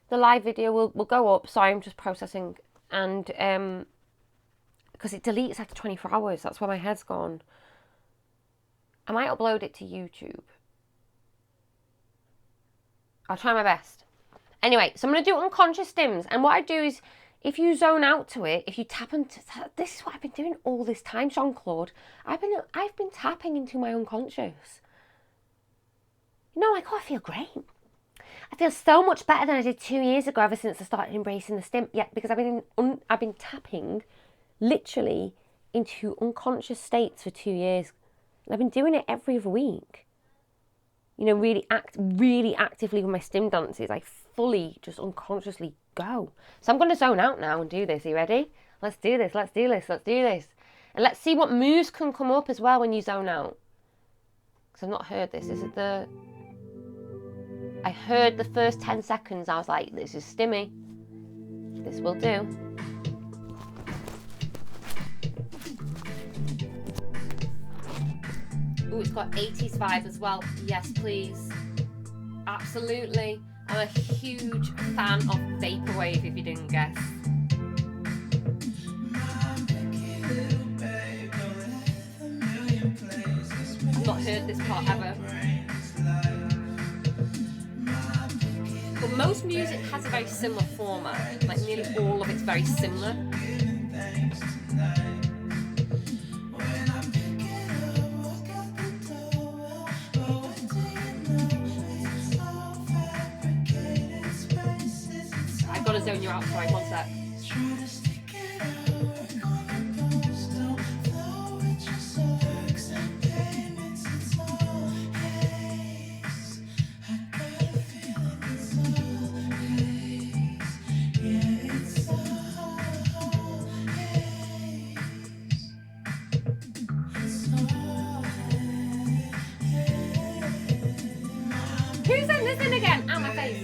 The live video will go up. Sorry, I'm just processing. And because it deletes after 24 hours. That's where my head's gone. I might upload it to YouTube. I'll try my best. Anyway, so I'm going to do unconscious stims. And what I do is, if you zone out to it, if you tap into... This is what I've been doing all this time, Jean-Claude. I've been tapping into my unconscious. You know, like, oh, I feel great. I feel so much better than I did 2 years ago ever since I started embracing the stim. Yeah, because I've been tapping literally into unconscious states for 2 years. And I've been doing it every other week. You know, really actively with my stim dances. I fully just unconsciously go. So I'm going to zone out now and do this. Are you ready? Let's do this. Let's do this. Let's do this. And let's see what moves can come up as well when you zone out. Because I've not heard this. This is the... I heard the first 10 seconds. I was like, this is stimmy. This will do. Oh, it's got 80s vibe as well. Yes, please. Absolutely. I'm a huge fan of Vaporwave, if you didn't guess. I've not heard this part ever. But most music has a very similar format. Like nearly all of it's very similar. I've got to zone you out, sorry, one sec. Who sent this in again? Ow, my face.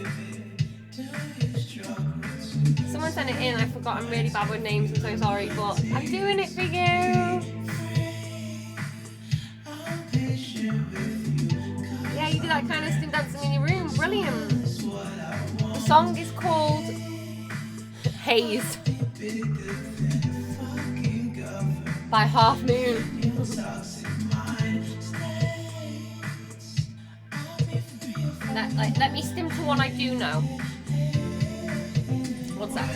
Someone sent it in. I forgot. I'm really bad with names. I'm so sorry, but I'm doing it for you. Yeah, you do that kind of stim dancing in your room. Brilliant. The song is called Haze by Half Moon. Let me stim to one I do know. One sec.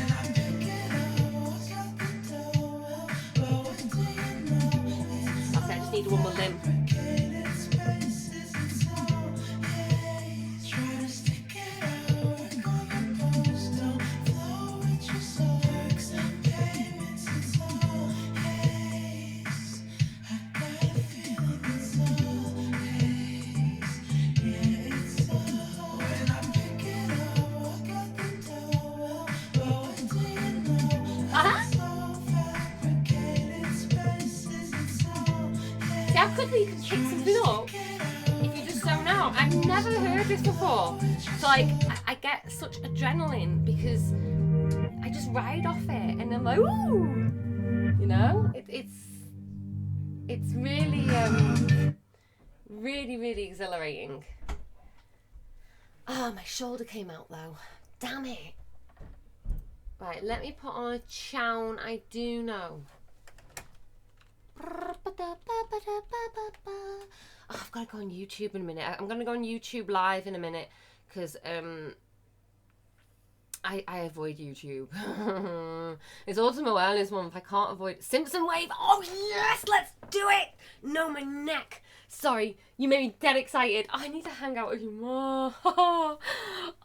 never heard this before. So like, I get such adrenaline because I just ride off it, and I'm like, ooh, you know, it's really really exhilarating. Oh, my shoulder came out though. Damn it. Right, let me put on a chown I do know. Oh, I've got to go on YouTube in a minute. I'm going to go on YouTube live in a minute because I avoid YouTube. It's Autism Awareness Month. I can't avoid Simpson Wave. Oh yes, let's do it. No, my neck. Sorry, you made me dead excited. Oh, I need to hang out with you more. Oh,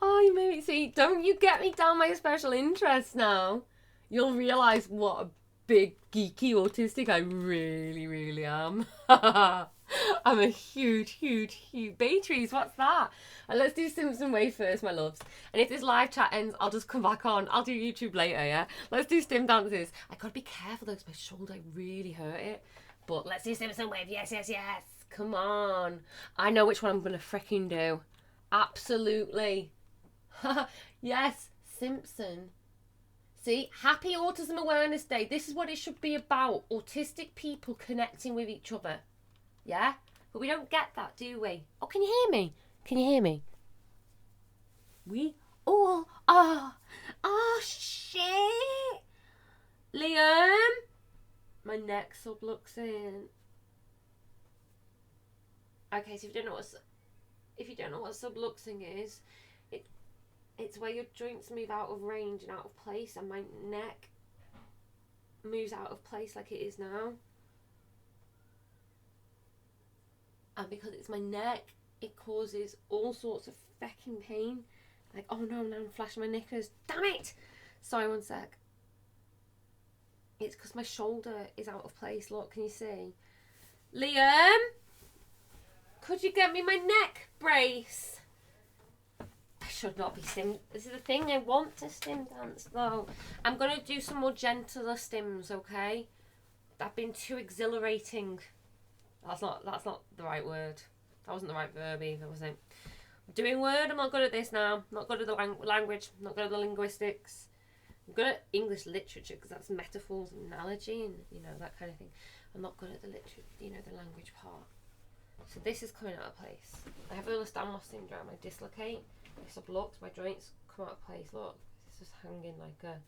you made me see. Don't you get me down my special interest now. You'll realise what a big geeky autistic I really am. I'm a huge Bay Trees, what's that? And let's do Simpson Wave first, my loves. And if this live chat ends, I'll just come back on. I'll do YouTube later, yeah? Let's do stim dances. I gotta be careful though, because my shoulder really hurt it. But let's do Simpson Wave, yes. Come on. I know which one I'm gonna freaking do. Absolutely. Yes, Simpson. See, happy Autism Awareness Day. This is what it should be about. Autistic people connecting with each other. Yeah? But we don't get that, do we? Oh, can you hear me? Can you hear me? We all are. Oh, shit. Liam? My neck subluxing. Okay, so if you don't know what subluxing is, it's where your joints move out of range and out of place, and my neck moves out of place like it is now. And because it's my neck, it causes all sorts of fecking pain. Like, oh no, now I'm flashing my knickers. Damn it! Sorry, one sec. It's because my shoulder is out of place. Look, can you see? Liam? Could you get me my neck brace? I should not be stim. This is the thing, I want to stim dance though. I'm going to do some more gentler stims, okay? I've been too exhilarating. That's not the right word. That wasn't the right verb either, was it? I'm doing word, I'm not good at this now. I'm not good at the language, I'm not good at the linguistics. I'm good at English literature because that's metaphors and analogy and, you know, that kind of thing. I'm not good at the the language part. So this is coming out of place. I have Ehlers-Danlos syndrome. I dislocate, I sublux, my joints come out of place. Look, it's just hanging like a...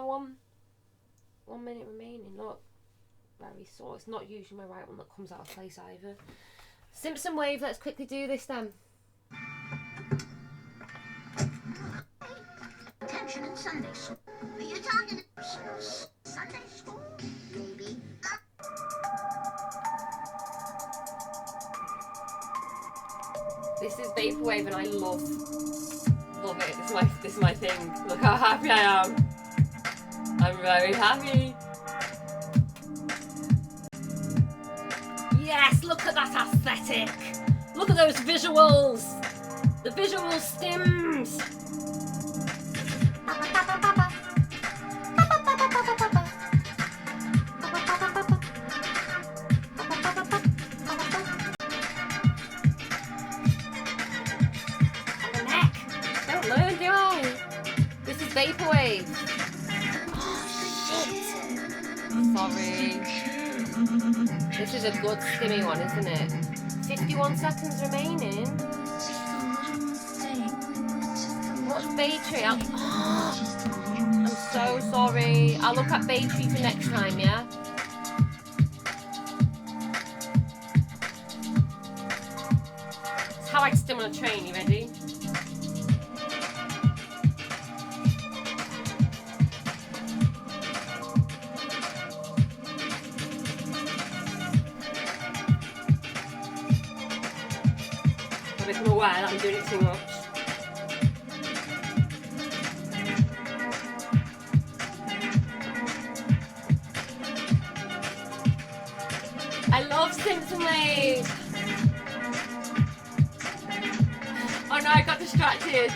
one minute remaining. Look, very sore. It's not usually my right one that comes out of place either. Simpson Wave, let's quickly do this then. Attention in Sunday school. Are you talking Sunday school? Maybe. This is Vaporwave and I love it. This is my thing. Look how happy I am. I'm very happy. Yes, look at that aesthetic. Look at those visuals. The visual stims. Vaporwave. Oh shit. Sorry. This is a good skinny one, isn't it? 51 seconds remaining. What's Baytree? I'm so sorry. I'll look at Baytree for next time, yeah? It's how I stim on a train. You ready? I'm doing it too much. I love Simpson Wave. Oh no, I got distracted.